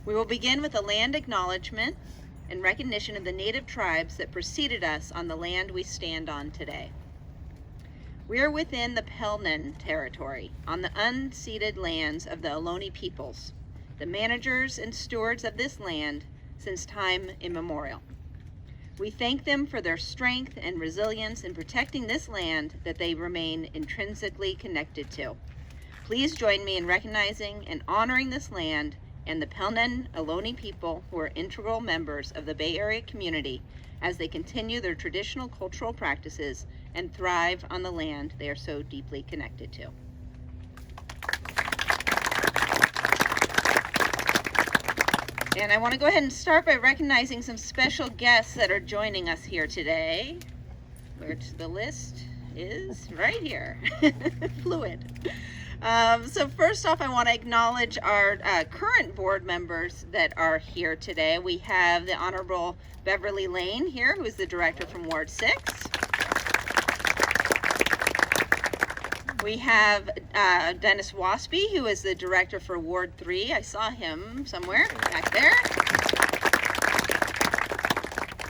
We will begin with a land acknowledgement in recognition of the native tribes that preceded us on the land we stand on today. We are within the Pleasanton territory, on the unceded lands of the Ohlone peoples, the managers and stewards of this land since time immemorial. We thank them for their strength and resilience in protecting this land that they remain intrinsically connected to. Please join me in recognizing and honoring this land and the Pleasanton Ohlone people who are integral members of the Bay Area community as they continue their traditional cultural practices and thrive on the land they are so deeply connected to. And I want to go ahead and start by recognizing some special guests that are joining us here today, which the list is right here, fluid. So first off, I want to acknowledge our current board members that are here today. We have the Honorable Beverly Lane here, who is the director from Ward 6. We have Dennis Waspy, who is the director for Ward 3. I saw him somewhere back there.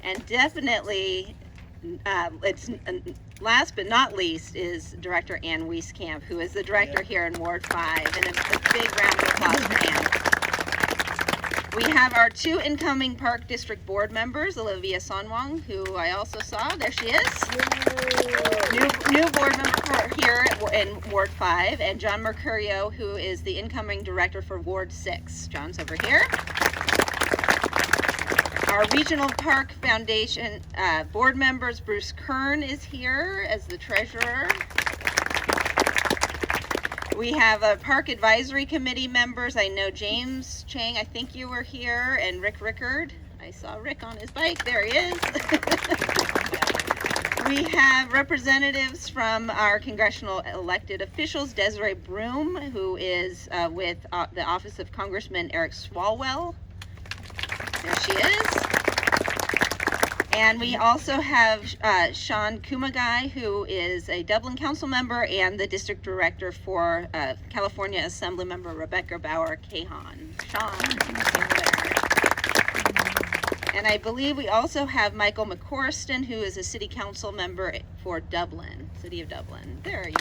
And definitely, last but not least is Director Ann Wieskamp, who is the director here in Ward 5. And a big round of applause for Ann. We have our two incoming Park District board members, Olivia Sonwong, who I also saw. There she is. New board member here in Ward 5, and John Mercurio, who is the incoming director for Ward 6. John's over here. Our Regional Park Foundation board members, Bruce Kern is here as the treasurer. We have Park Advisory Committee members. I know James Chang, I think you were here, and Rick Rickard. I saw Rick on his bike. There he is. We have representatives from our congressional elected officials, Desiree Broom, who is with the Office of Congressman Eric Swalwell. There she is. And we also have Sean Kumagai, who is a Dublin Council member and the district director for California Assembly member Rebecca Bauer-Cahan. Sean, over there. And I believe we also have Michael McCorriston, who is a city council member for Dublin, City of Dublin. There you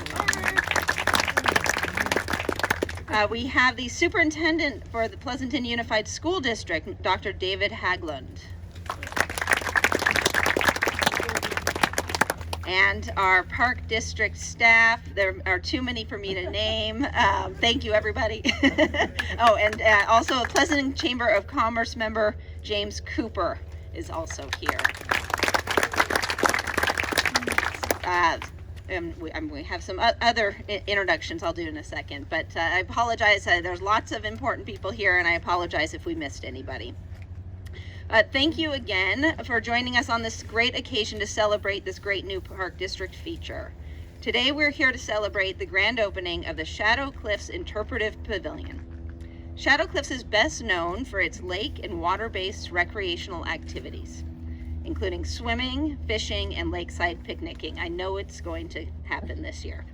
are. We have the superintendent for the Pleasanton Unified School District, Dr. David Haglund. And our Park District staff, there are too many for me to name. Thank you, everybody. Oh, and also a Pleasanton Chamber of Commerce member, James Cooper, is also here. And we have some other introductions I'll do in a second, but I apologize. There's lots of important people here, and I apologize if we missed anybody. Thank you again for joining us on this great occasion to celebrate this great new Park District feature. Today we're here to celebrate the grand opening of the Shadow Cliffs Interpretive Pavilion. Shadow Cliffs is best known for its lake and water-based recreational activities, including swimming, fishing, and lakeside picnicking. I know it's going to happen this year.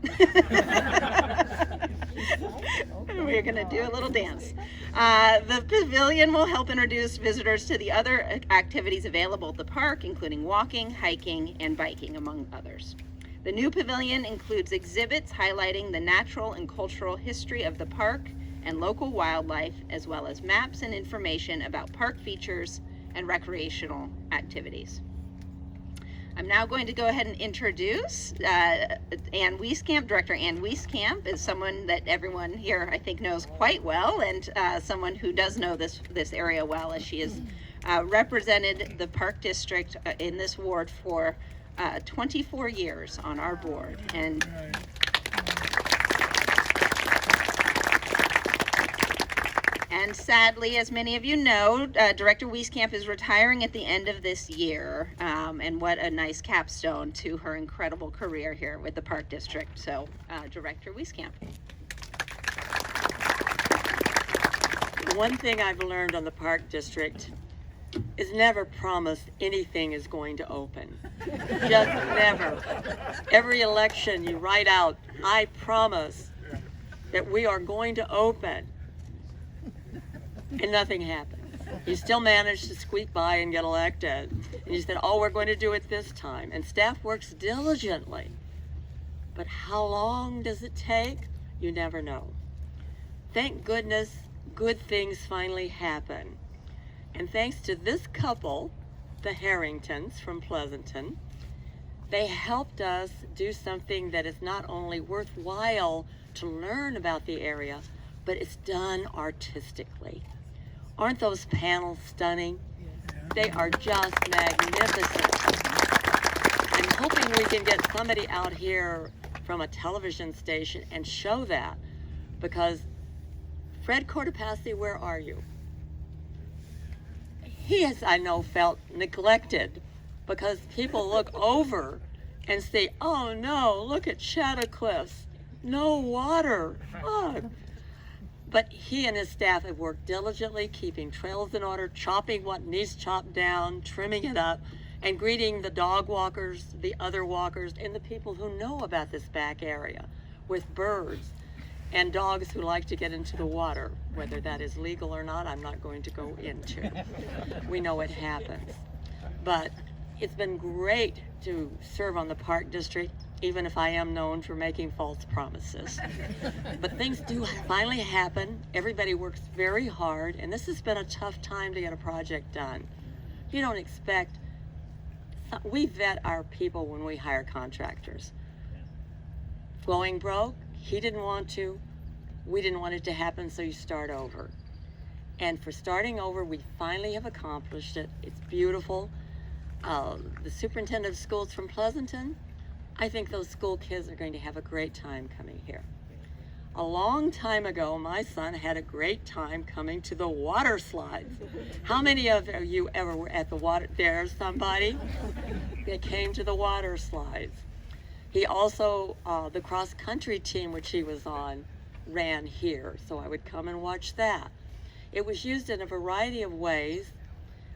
We're going to do a little dance. The pavilion will help introduce visitors to the other activities available at the park, including walking, hiking, and biking, among others. The new pavilion includes exhibits highlighting the natural and cultural history of the park and local wildlife, as well as maps and information about park features and recreational activities. I'm now going to go ahead and introduce Ann Wieskamp. Director Ann Wieskamp is someone that everyone here I think knows quite well, and someone who does know this area well, as she has represented the Park District in this ward for 24 years on our board. And sadly, as many of you know, Director Wieskamp is retiring at the end of this year, and what a nice capstone to her incredible career here with the Park District. So, Director Wieskamp. One thing I've learned on the Park District is never promise anything is going to open. Just never. Every election you write out, I promise that we are going to open. and nothing happened. You still managed to squeak by and get elected. And you said, oh, we're going to do it this time. And staff works diligently. But how long does it take? You never know. Thank goodness good things finally happen. And thanks to this couple, the Harringtons from Pleasanton, they helped us do something that is not only worthwhile to learn about the area, but it's done artistically. Aren't those panels stunning? They are just magnificent. I'm hoping we can get somebody out here from a television station and show that, because Fred Cortopassi, where are you? He has, I know, felt neglected because people look over and say, oh no, look at Shadow Cliffs, no water. Oh. But he and his staff have worked diligently, keeping trails in order, chopping what needs chopped down, trimming it up, and greeting the dog walkers, the other walkers, and the people who know about this back area with birds and dogs who like to get into the water. Whether that is legal or not, I'm not going to go into. We know it happens. But it's been great to serve on the Park District, even if I am known for making false promises. But things do finally happen. Everybody works very hard, and this has been a tough time to get a project done. You don't expect, we vet our people when we hire contractors. Going broke, he didn't want to, we didn't want it to happen, so you start over. And for starting over, we finally have accomplished it. It's beautiful. The superintendent of schools from Pleasanton, I think those school kids are going to have a great time coming here. A long time ago, my son had a great time coming to the water slides. How many of you ever were at the water? There's somebody that came to the water slides. He also, the cross-country team which he was on, ran here, so I would come and watch that. It was used in a variety of ways,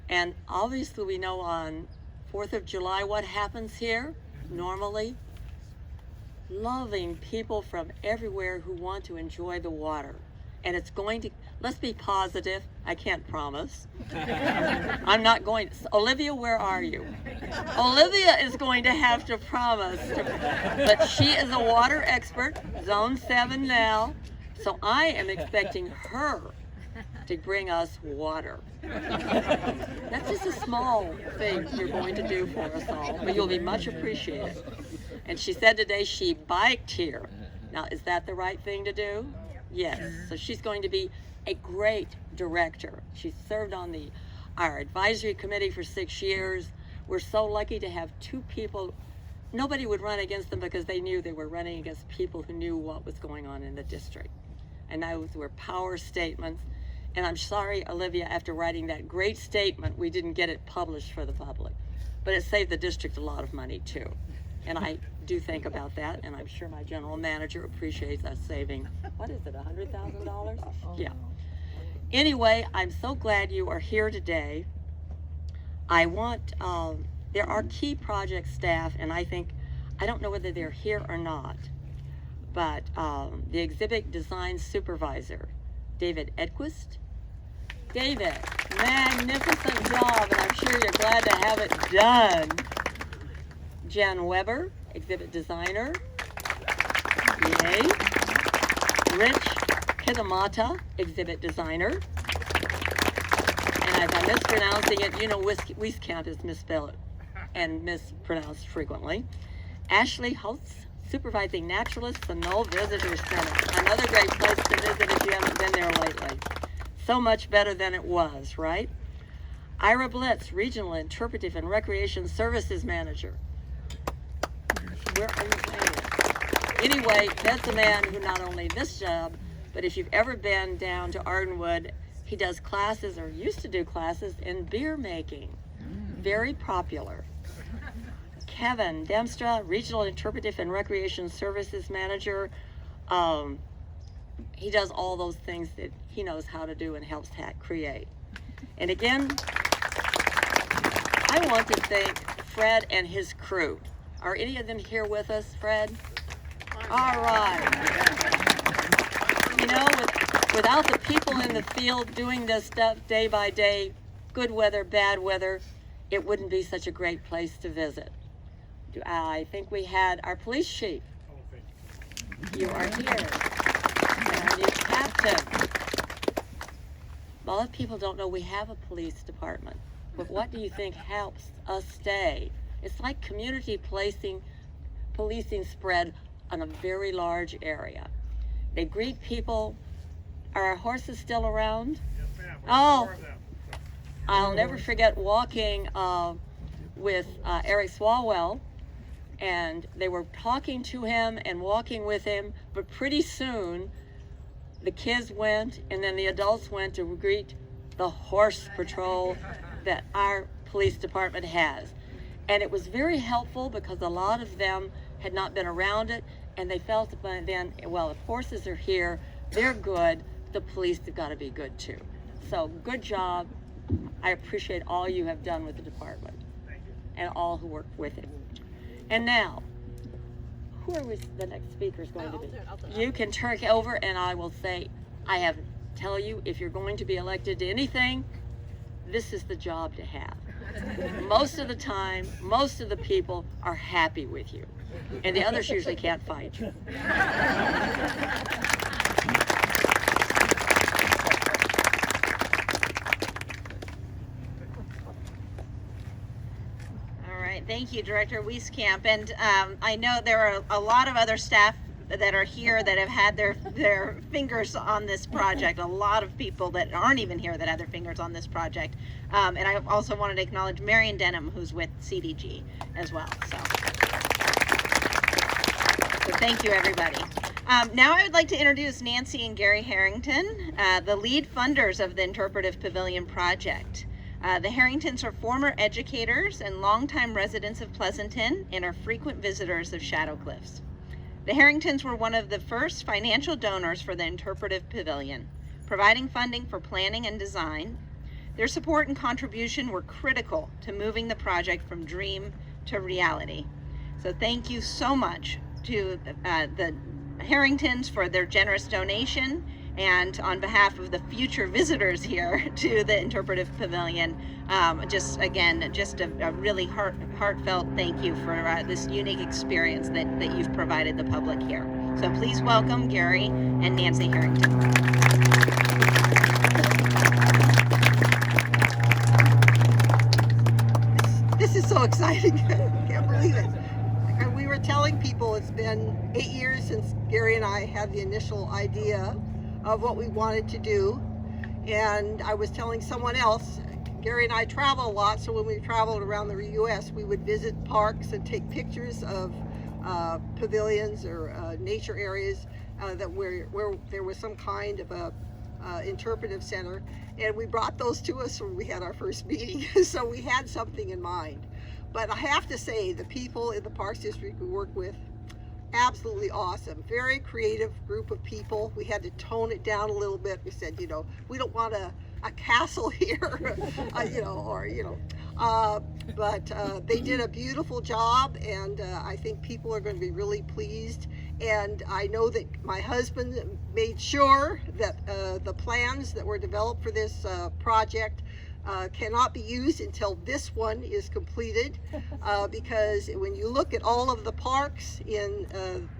and obviously we know on 4th of July what happens here normally. Loving people from everywhere who want to enjoy the water. And it's going to, let's be positive, I can't promise. I'm not going to, Olivia, where are you? Olivia is going to have to promise, but she is a water expert, Zone 7 now, so I am expecting her to bring us water. That's just a small thing you're going to do for us all, but you'll be much appreciated. And she said today she biked here. Now, is that the right thing to do? Yes. So she's going to be a great director. She served on our advisory committee for 6 years. We're so lucky to have two people. Nobody would run against them because they knew they were running against people who knew what was going on in the district. And those were power statements. And I'm sorry, Olivia, after writing that great statement, we didn't get it published for the public. But it saved the district a lot of money too. And I do think about that, and I'm sure my general manager appreciates us saving, what is it, $100,000? Yeah. Anyway, I'm so glad you are here today. I want, there are key project staff, and I don't know whether they're here or not, but the exhibit design supervisor, David Edquist. David, magnificent job, and I'm sure you're glad to have it done. Jan Weber, exhibit designer. Yay. Rich Kitamata, exhibit designer. And as I'm mispronouncing it, you know Wieskamp is misspelled and mispronounced frequently. Ashley Holtz, supervising naturalist, and Knoll Visitor Center. Another great place to visit if you haven't been there lately. So much better than it was, right? Ira Blitz, regional interpretive and recreation services manager. Where are you playing? Anyway, that's a man who not only this job, but if you've ever been down to Ardenwood, he does classes, or used to do classes, in beer making. Very popular. Kevin Demstra, regional interpretive and recreation services manager. He does all those things that he knows how to do and helps create. And again, I want to thank Fred and his crew. Are any of them here with us, Fred? All right. You know, with Without the people in the field doing this stuff day by day, good weather, bad weather, it wouldn't be such a great place to visit. I think we had our police chief. You are here. And our new captain. A lot of people don't know we have a police department, but what do you think helps us stay? It's like community policing spread on a very large area. They greet people. Are our horses still around? Yes, ma'am. Oh, I'll never forget walking with Eric Swalwell, and they were talking to him and walking with him, but pretty soon the kids went and then the adults went to greet the horse patrol that our police department has. And it was very helpful because a lot of them had not been around it, and they felt then, well, if horses are here, they're good, the police have got to be good too. So good job. I appreciate all you have done with the department and all who work with it. And now, who are the next speaker is going to be? You can turn over and I will say, tell you, if you're going to be elected to anything, this is the job to have. Most of the time, most of the people are happy with you, and the others usually can't fight you. Thank you, Director Wieskamp. And I know there are a lot of other staff that are here that have had their fingers on this project. A lot of people that aren't even here that had their fingers on this project. And I also wanted to acknowledge Marion Denham, who's with CDG as well. So thank you, everybody. Now I would like to introduce Nancy and Gary Harrington, the lead funders of the Interpretive Pavilion project. The Harringtons are former educators and longtime residents of Pleasanton and are frequent visitors of Shadow Cliffs. The Harringtons were one of the first financial donors for the Interpretive Pavilion, providing funding for planning and design. Their support and contribution were critical to moving the project from dream to reality. So thank you so much to the Harringtons for their generous donation, and on behalf of the future visitors here to the Interpretive Pavilion, just a really heartfelt thank you for this unique experience that you've provided the public here. So please welcome Gary and Nancy Harrington. This is so exciting. I can't believe it. We were telling people it's been 8 years since Gary and I had the initial idea of what we wanted to do, and I was telling someone else, Gary and I travel a lot, so when we traveled around the U.S. we would visit parks and take pictures of pavilions or nature areas that where there was some kind of a interpretive center, and we brought those to us when we had our first meeting. So we had something in mind. But I have to say, the people in the Parks District we work with, absolutely awesome. Very creative group of people. We had to tone it down a little bit. We said, we don't want a castle here, but they did a beautiful job, and I think people are going to be really pleased. And I know that my husband made sure that the plans that were developed for this project cannot be used until this one is completed, because when you look at all of the parks in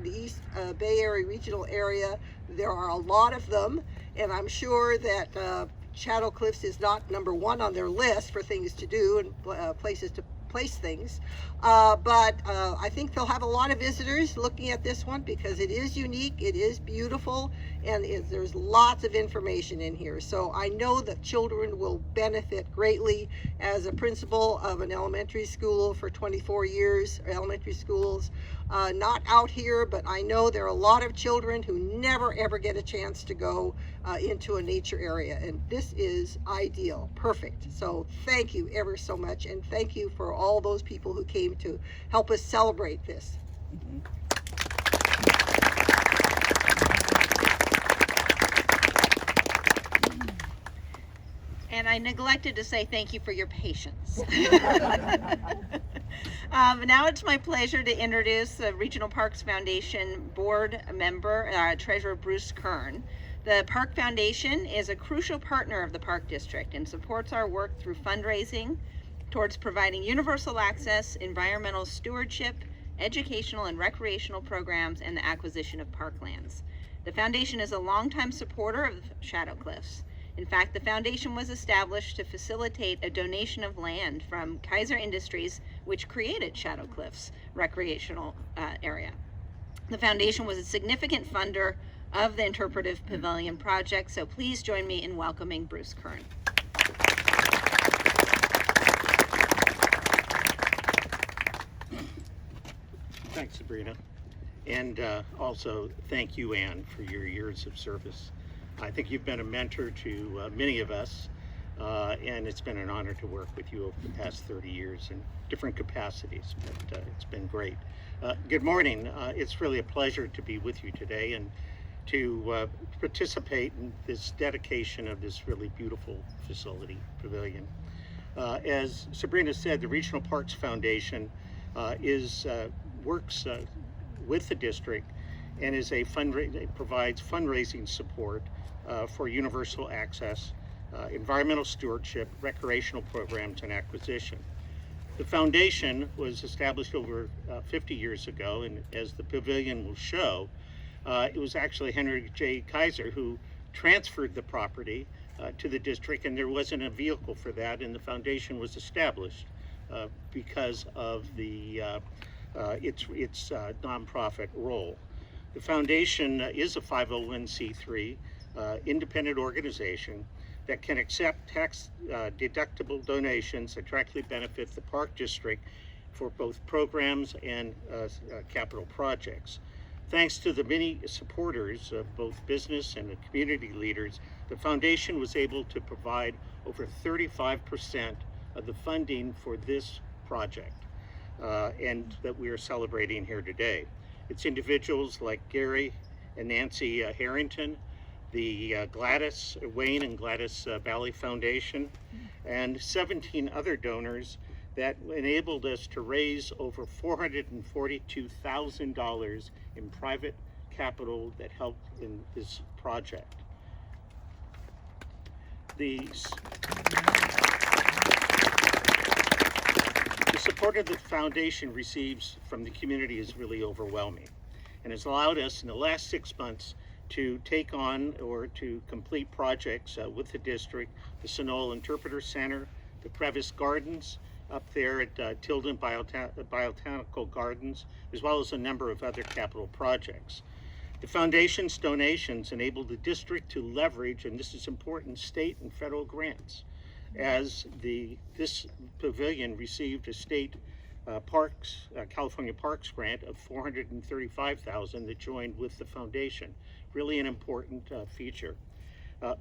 the East Bay Area regional area, there are a lot of them, and I'm sure that Shadow Cliffs is not number one on their list for things to do and places to place things, but I think they'll have a lot of visitors looking at this one because it is unique, it is beautiful, and there's lots of information in here. So I know that children will benefit greatly. As a principal of an elementary school for 24 years, elementary schools, not out here, but I know there are a lot of children who never ever get a chance to go into a nature area, and this is ideal, perfect. So thank you ever so much, and thank you for all those people who came to help us celebrate this. And I neglected to say thank you for your patience. Now it's my pleasure to introduce the Regional Parks Foundation board member, Treasurer Bruce Kern, The Park Foundation is a crucial partner of the Park District and supports our work through fundraising towards providing universal access, environmental stewardship, educational and recreational programs, and the acquisition of parklands. The foundation is a longtime supporter of Shadow Cliffs. In fact, the foundation was established to facilitate a donation of land from Kaiser Industries, which created Shadow Cliffs recreational area. The foundation was a significant funder of the Interpretive Pavilion project, so please join me in welcoming Bruce Kern. Thanks, Sabrina. And also thank you, Ann, for your years of service. I think you've been a mentor to many of us, and it's been an honor to work with you over the past 30 years in different capacities, but it's been great. Good morning. It's really a pleasure to be with you today and to participate in this dedication of this really beautiful facility, pavilion. As Sabrina said, the Regional Parks Foundation works with the district and is it provides fundraising support for universal access, environmental stewardship, recreational programs, and acquisition. The foundation was established over 50 years ago, and as the pavilion will show, it was actually Henry J. Kaiser who transferred the property to the district, and there wasn't a vehicle for that, and the foundation was established because of its nonprofit role. The foundation is a 501c3 independent organization that can accept tax deductible donations that directly benefit the Park District for both programs and capital projects. Thanks to the many supporters of both business and the community leaders, the foundation was able to provide over 35% of the funding for this project, and that we are celebrating here today. It's individuals like Gary and Nancy Harrington, the Wayne and Gladys Valley Foundation, and 17 other donors that enabled us to raise over $442,000 in private capital that helped in this project. The support of the foundation receives from the community is really overwhelming, and has allowed us in the last 6 months to take on or to complete projects with the district, the Sunol Interpreter Center, the Crevice Gardens up there at Tilden Botanical Gardens, as well as a number of other capital projects. The foundation's donations enable the district to leverage, and this is important, state and federal grants, as this pavilion received a state California Parks grant of $435,000 that joined with the foundation. Really an important feature.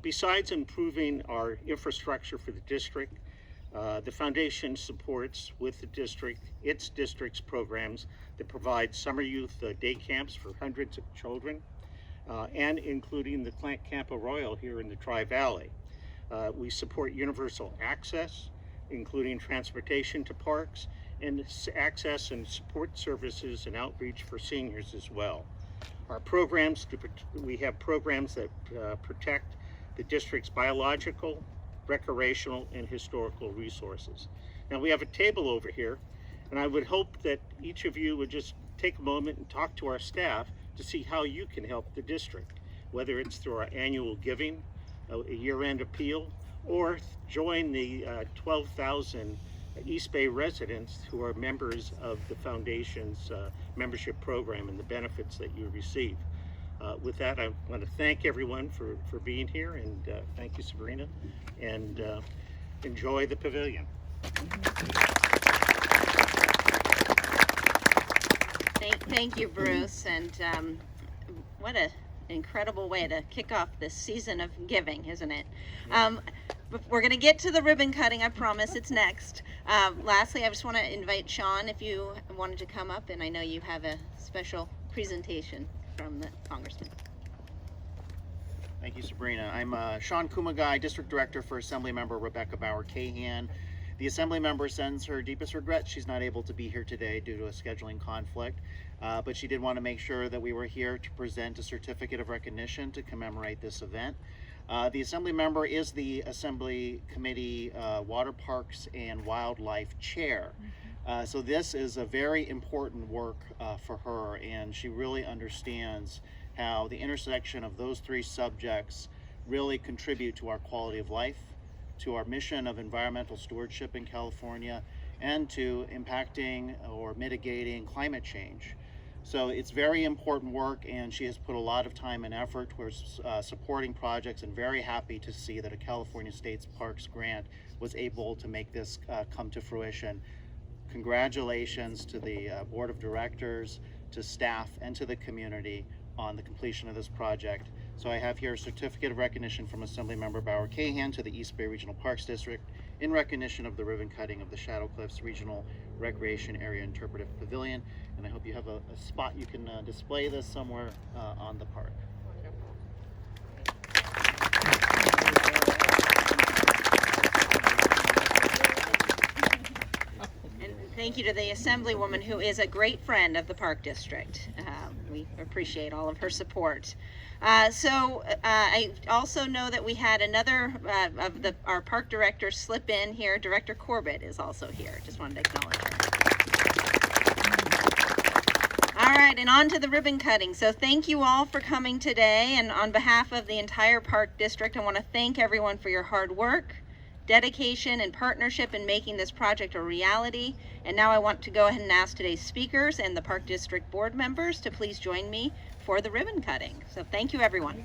Besides improving our infrastructure for the district, the foundation supports with the district its district's programs that provide summer youth day camps for hundreds of children, and including the Camp Arroyo here in the Tri-Valley. We support universal access, including transportation to parks, and access and support services and outreach for seniors as well. Our programs, we have programs that protect the district's biological, recreational, and historical resources. Now we have a table over here, and I would hope that each of you would just take a moment and talk to our staff to see how you can help the district, whether it's through our annual giving, a year-end appeal, or join the 12,000 East Bay residents who are members of the foundation's membership program and the benefits that you receive. With that, I want to thank everyone for being here, and thank you, Sabrina, and enjoy the pavilion. Thank you, Bruce, and what an incredible way to kick off this season of giving, isn't it? We're going to get to the ribbon cutting, I promise. It's next. Lastly, I just want to invite Sean, if you wanted to come up, and I know you have a special presentation from the Congressman. Thank you, Sabrina. I'm Sean Kumagai, District Director for Assemblymember Rebecca Bauer-Cahan. The Assembly member sends her deepest regrets she's not able to be here today due to a scheduling conflict, but she did want to make sure that we were here to present a certificate of recognition to commemorate this event. The Assembly member is the Assembly Committee Water Parks and Wildlife Chair. So this is a very important work for her, and she really understands how the intersection of those three subjects really contribute to our quality of life, to our mission of environmental stewardship in California, and to impacting or mitigating climate change. So it's very important work, and she has put a lot of time and effort towards supporting projects, and very happy to see that a California State Parks grant was able to make this come to fruition. Congratulations to the Board of Directors, to staff, and to the community on the completion of this project. So I have here a certificate of recognition from Assemblymember Bauer Cahan to the East Bay Regional Parks District in recognition of the ribbon cutting of the Shadow Cliffs Regional Recreation Area Interpretive Pavilion. And I hope you have a spot you can display this somewhere on the park. And thank you to the Assemblywoman, who is a great friend of the Park District. We appreciate all of her support. I also know that we had another of our park directors slip in here. Director Corbett is also here. Just wanted to acknowledge her. All right, and on to the ribbon cutting. So thank you all for coming today. And on behalf of the entire Park District, I want to thank everyone for your hard work, dedication, and partnership in making this project a reality. And now I want to go ahead and ask today's speakers and the Park District board members to please join me for the ribbon cutting. So thank you, everyone.